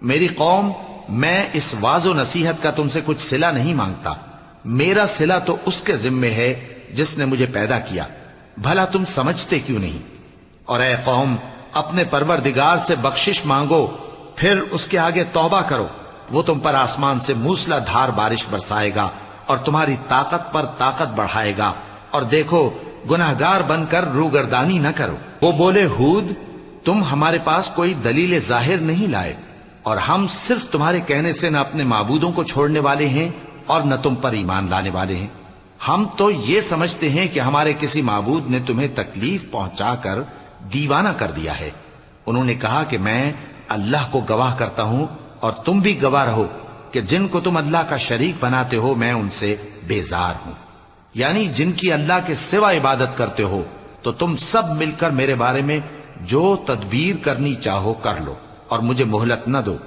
میری قوم، میں اس واض و نصیحت کا تم سے کچھ صلہ نہیں مانگتا، میرا صلہ تو اس کے ذمے ہے جس نے مجھے پیدا کیا، بھلا تم سمجھتے کیوں نہیں؟ اور اے قوم، اپنے پروردگار سے بخشش مانگو، پھر اس کے آگے توبہ کرو، وہ تم پر آسمان سے موسلا دھار بارش برسائے گا اور تمہاری طاقت پر طاقت بڑھائے گا، اور دیکھو گناہگار بن کر روگردانی نہ کرو۔ وہ بولے، ہود، تم ہمارے پاس کوئی دلیل ظاہر نہیں لائے، اور ہم صرف تمہارے کہنے سے نہ اپنے معبودوں کو چھوڑنے والے ہیں اور نہ تم پر ایمان لانے والے ہیں۔ ہم تو یہ سمجھتے ہیں کہ ہمارے کسی معبود نے تمہیں تکلیف پہنچا کر دیوانہ کر دیا ہے۔ انہوں نے کہا کہ میں اللہ کو گواہ کرتا ہوں اور تم بھی گواہ رہو کہ جن کو تم اللہ کا شریک بناتے ہو میں ان سے بیزار ہوں، یعنی جن کی اللہ کے سوا عبادت کرتے ہو، تو تم سب مل کر میرے بارے میں جو تدبیر کرنی چاہو کر لو اور مجھے مہلت نہ دو۔